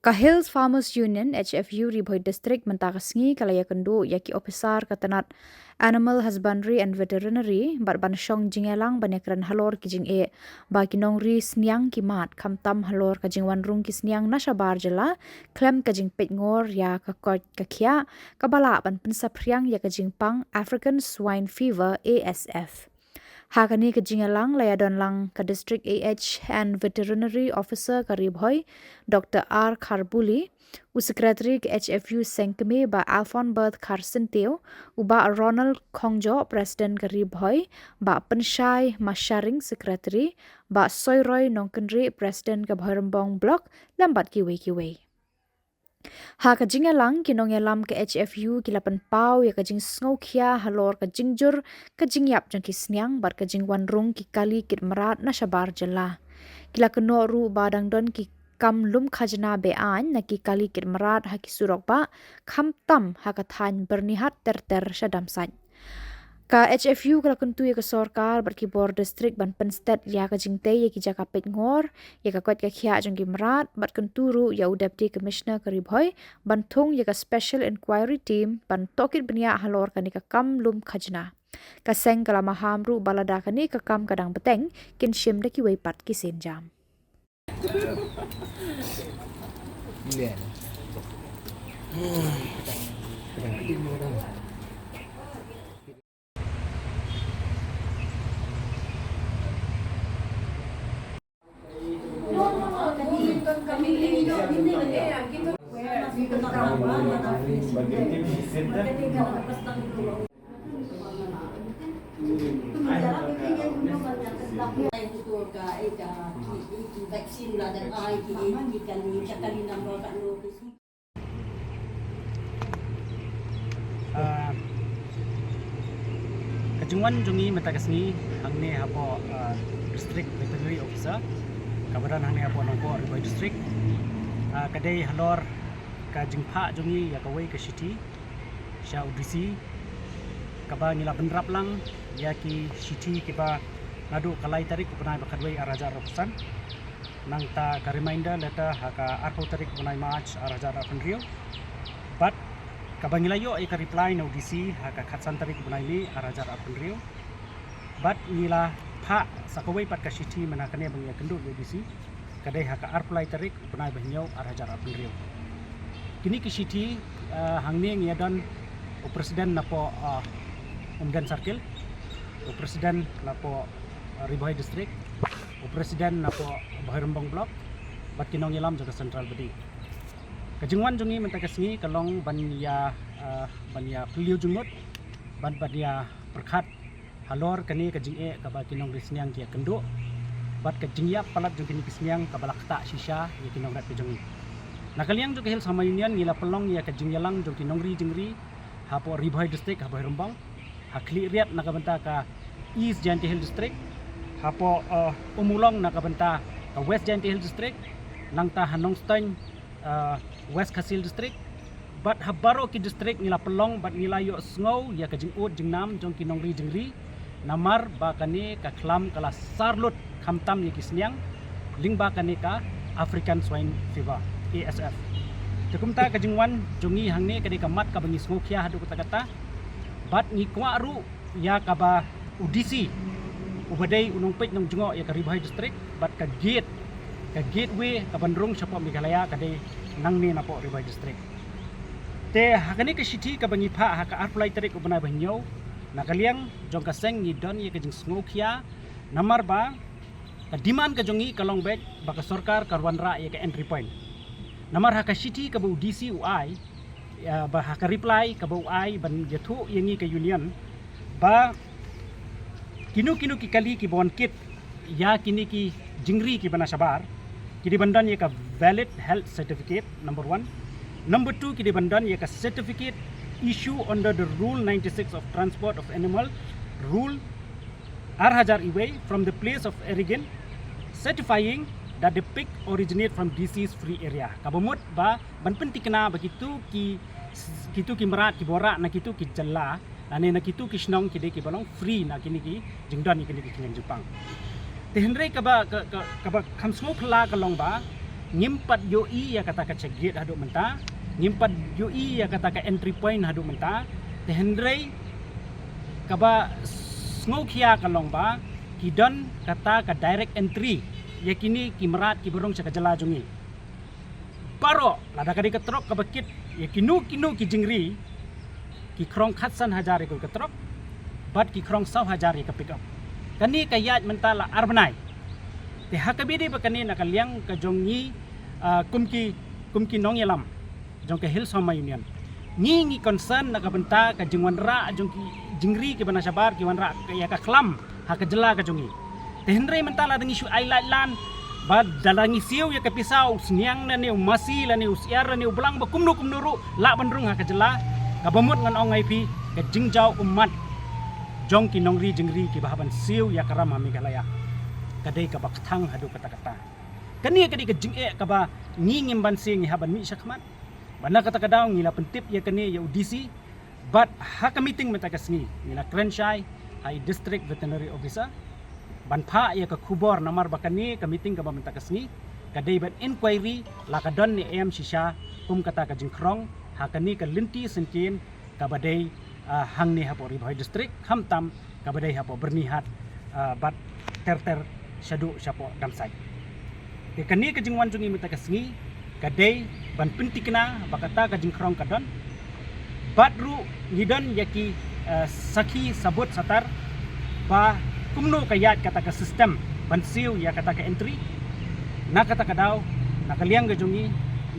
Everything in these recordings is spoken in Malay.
Ka Hills Farmers Union HFU Ribhoi District mentakasngi kalaya kendu yaki officer katanat Animal Husbandry and Veterinary bat ban shong jingelang banekran halor kijing ba kinong ri sniang kimat kamtam halor kajing wanrung ki sniang nashabar jela klem kajing petngor ya kakot kakia kabala ban pensapriang ya kajing pang African Swine Fever ASF. Hakani kejingalang layadon lang ka District AH and Veterinary Officer karibhoy Dr. R. Kharbuli, Secretary ke HFU Sengkeme ba Alphon Berth Carson Teo, uba Ronald Kongjo President karibhoy ba Penshai Masharing Secretary ba Soyroy Nongkenri President ke Bhairambong Block lambat kiwe. Ha kajing lang kinong yalam ke HFU kilapan pau ya kajing sngokia halor kajing jur kajing yap jang kisnyang bar kajing wanrung ki kali kit merat na shabar jela. Kila keno ru badang don ki kam lum khajna be an na ki kali kit merat ha ki surok ba kham tam ha kathan bernihat ter shadam san. Ka HFU kala kuntu ya ka sorkar bar ki bor district ban penstet ya ka jingte ya ki jaka pet ngor ya ka kwat ka khia jong ki mrat bat kunturu ya deputy commissioner karibhoy ban thung ya ka special inquiry team ban tokit benia halor ka ni ka kam lum khajna ka seng kala mahamru balada ka ni ka kam kadang beteng kin shim da ki wei pat ki sen jam. Kajungwan jungi metakasni hangne hapo district veterinary officer kabaran hangne hapo nongko Ribhoi district kadai halor ka jingpha jungi ya kawai ka shiti sha udisi kaba nila benrap lang ya ki shiti kiba ngadu kalai tarik kunai bakadwai araja rokusan nang ta ka reminder leta haka arpo tarik kunai march araja rapenrio but kabangilayo ay ka-reply na UDC haka katsan tarik kunai ni araja rapenrio but nila pa sa kawai pat ka shiti manakane bang ya kendu UDC kadai haka arplay tarik kunai bahnyo araja rapenrio kini ki shiti hangne ngiadan o presiden napo Umdan Circle, o presiden napo Ribhoi District, o presiden napo Bhairambong Block, bat kinong ilam juga Central Bedi. Kajingwan jungi mentakasngi kalong banya piliu jungut, banya perkat halor kani kajing kaba kinong risniang kia kenduk, bat kajingya palat jung kini kisniang kabala kata shisha ya kinong rat kajungi. Nakaliang juga Hills Farmers Union ngila pelong ya kajingyalang jung kinong jingri hapo Ribhoi District hapo Bhairambong. Hakli riat nakabenta ka East Jainti Hill District hapo umulong nakabenta ka West Jainti Hill District nang ta Hanongstein West Kasil District bat habaro ki district nila pelong bat nila yo sngow ya ka jingud jingnam jong kinong jingri namar ba kani ka klam kala sarlut khamtam ni kisniang ling ba kani ka African Swine Fever ASF tekumta ka jingwan jongi hangne kadi kamat ka bangi sngokia hadu kata bat ni kwaru ya kaba udisi ubadai unong pet nong jengo ya ka Ribhoi district bat ka gateway ka Bandrung Shapo Meghalaya kadai nang ni napo Ribhoi district te hakani ka shiti ka bangi pha haka arplay tarik ubana banyo nakaliang jong ka seng ni don ya ka jing smokia namar ba ka demand ka jongi kalong bek ba ka sarkar karwanra ya ka entry point namar haka shiti ka bu DC UI ba haka reply ka bauay ban yathu yangi ka union ba kinu ki kali ki bon kit ya kini ki jingri ki bana sabar ki bandan ya ka valid health certificate number 1 number 2 ki bandan ya ka certificate issue under the rule 96 of transport of animal rule R1000 away from the place of origin certifying that the pig originate from disease free area kabamut ba ban pentikna begitu ki merat ki borak na kitu ki jalla ane na kitu ki snong ki de ki balong free na kini ki jingdan ni kini ki Jepang te hendrai ka ba kham smok la ka long ba ngimpat yoi ya kata ka cegit haduk menta, ngimpat yoi ya kata ka entry point haduk menta, te hendrei kaba ngau kia kalong ba kidon kata ka direct entry yakini kimrat kiberong sa kajala jungi. Baro lada kadi ketrok ka bakit yakinu ki jingri ki krong khatsan hajari ko ketrok bat ki krong 100,000 ka pick up. Kani kayat mentala arbanai. Te hakabidi ba kani nakaliang ka jongi kumki nong yalam jong ka Hills Homa Union. Ngi concern nakabenta ka jingwanra jongki jingri ki bana sabar ki wanra ya ka klam ha ka jela ka jongi. Te hendrei mentala dang isu ailat lan ba dalangi siu ya ka pisau sniang na niu masi la niu siar na niu belang ba kumnu ru la bandrung ha ka jela ka bamut ngan ongai pi ka jingjau umat jong ki nongri jingri ki bahaban siu ya karam hami galaya kadai ka baktang hadu kata-kata kani kadi ka jinge ka ba ngingim ban sing haban mi syakmat bana kata kadaw ngila pentip ya kani ya udisi but ha ka meeting meta kasni ngila Krenshai hai district veterinary officer ban pha ya ka khubor namar bakani ka meeting ka ba meta kasni kadai ban inquiry la ka don ni am shisha kata ka jingkrong ha kani ka linti senkin ka badai hang ni hapo Ribhoi district hamtam kabadai hapo bernihat bat ter syadu syapo damsai ke kani ke jingwan jungi mita kasngi kadai ban pentikna bakata ka jingkrong kadon batru ngidon yaki saki sabut satar ba kumno kayat kata ka sistem ban siu ya kata ka entry na kata kadaw nakaliang ga jungi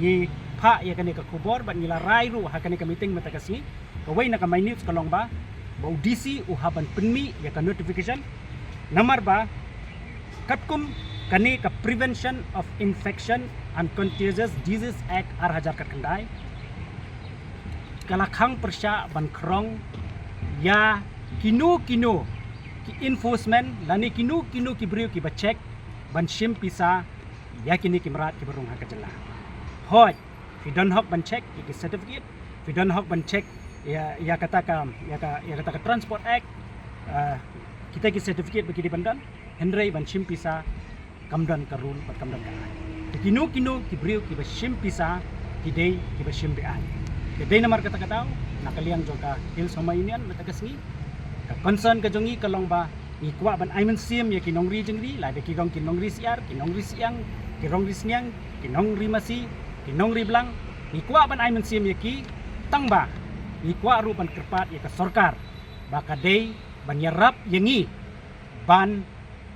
ni pha ya kani ka kubor ban ngila rairu ha kani ka meeting mita kasngi kawai na kamay news kalong ba DC uhaban penmi ya ka notification namar ba katkum kani ka Prevention of Infection and Contagious Disease Act Arhajar Kakandai kalakhang persya ban krong ya kinu ki enforcement lani kinu ki brio ki ba check ban shim pisa ya kini ki merat ki berung ha kajela hoi fi don hok ban check ki certificate fi don hok ban check ya kata ka Transport Act kita ki certificate bagi di bandan hendrei ban shim pisa kamdan ka rule bat kamdan ka kinu ki brio ki ba shim pisa ki dei ki ba shim bi ai ke dei namar kata kataw nakaliang joka Hills Homa Union matagasngi ka concern ka jongi kalong ba ni kwa ban aimen sim ya kinongri jengri la de kigong kinongri siar kinongri siang kirongri sniang kinongri masi kinongri blang ni kwa ban aimen sim ya ki tangba ni kwa ru ban kerpat ya ka sorkar baka dei ban yarap yengi ban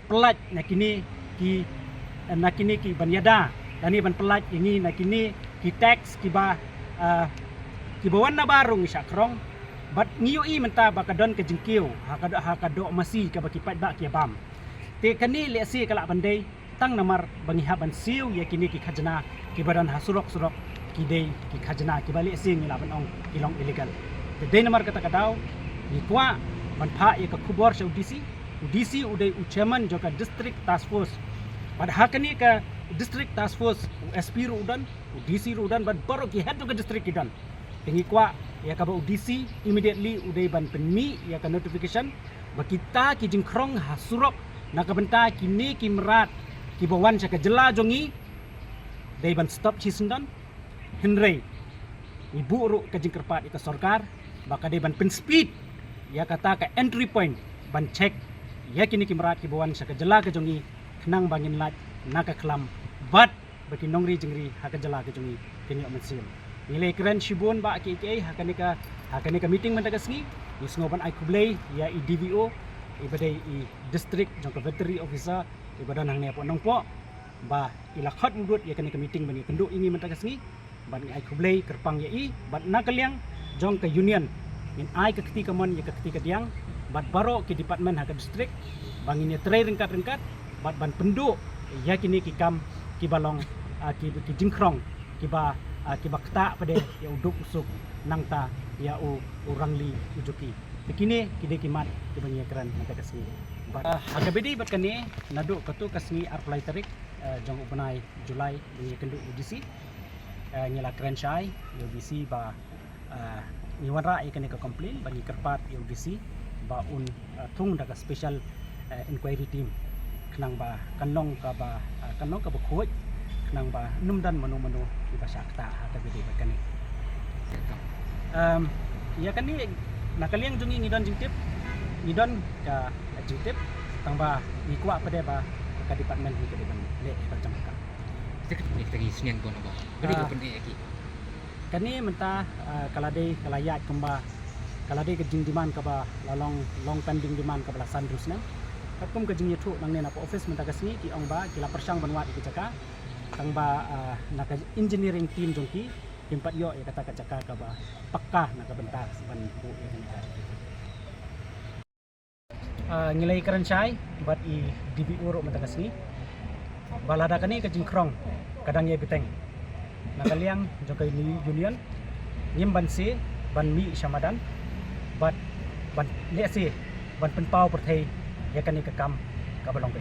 pelat nakini ki ban yada dani ban pelat yengi nakini ki tax ki bawan na barong isya krong bat ngiyoi menta baka don ka jingkiw ha ka do masi ka bakipat ba ki bam te kani lesi kala bandai tang namar bangihaban siu ya kini ki khajna ki badan hasurok ki dei ki khajna ki bali sing laban ong ilong illegal te dei namar kata kadaw ni kwa ban pha ya ka khubor sa udisi udai chairman joka district task force bad hakani ka district task force SP ru udan udisi ru udan bad baro ki head joka district idan tingi kwa ya ka ba udisi immediately udai ban penmi ya ka notification bakita ki jingkrong hasurok nakabenta kini ki merat ki bawan sa ka jela jongi dai ban stop chisundan hendrei ibu ru ka jingkerpat ita sorkar baka dai ban pen speed ya kata ka entry point ban check ya kini ki merat ki bawan sa ka jela ka jongi kenang bangin lat naka klam bat baki nongri jingri ha ka jela ka jongi kini omensil nilai keren shibun ba KK hakani ka meeting mentagasngi isngoban ay kublay ya i DVO ibadai i district jong veterinary officer ibadan hang niapo nong po ba ilakhat mudut ya kani ka meeting bani kenduk ingi mentagasngi ban ay kublay kerpang ya i bat nakaliang jong ka union min ay ka ketika mon ya ka ketika diang bat baro ki department ha ka district bangin ya tray ringkat bat ban penduk ya kini ki kam ki balong ki jingkrong ki ba kibakta pada ya uduk usuk nangta ya urangli ujuki begini kide kimat kibanya keran mata kasni agabedi bakani nadu katu kasni apply tarik jong upanai Julai bunyi kendu UDC nyala Krenshai UDC ba niwanra ikani ka complain bagi kerpat UDC ba tung daga special inquiry team kenang ba kanong ka ba kuat nang ba numdan manu di bahasa kata atau gede kan ni ya kan ni nakaliang jungi ngidon jingtip ngidon ka jingtip tang ba ikwa pada ba ka department ni ke depan le ka jamka Kita ni kita siniang pun apa. Beri Ah. pun dia lagi. kan ni mentah kalade kalayat kemba kalade ke jing diman ka ba long pending diman ka bala sandrus na kakum ke jing yetu nang ne na office mentah kasni ki ong ba kila persang banwat ki jaka tang ba nak engineering team jongki tempat yo ya kata kacaka ka ba pakka nak bentar ban pu ya kan ngilai karan chai bat i dibi uro mata kasni balada kani ke jingkrong kadang ye biteng nakaliang jokai ni union nyim ban se ban mi shamadan bat ban le se ban penpau perthei ya kani ke kam ka balong pe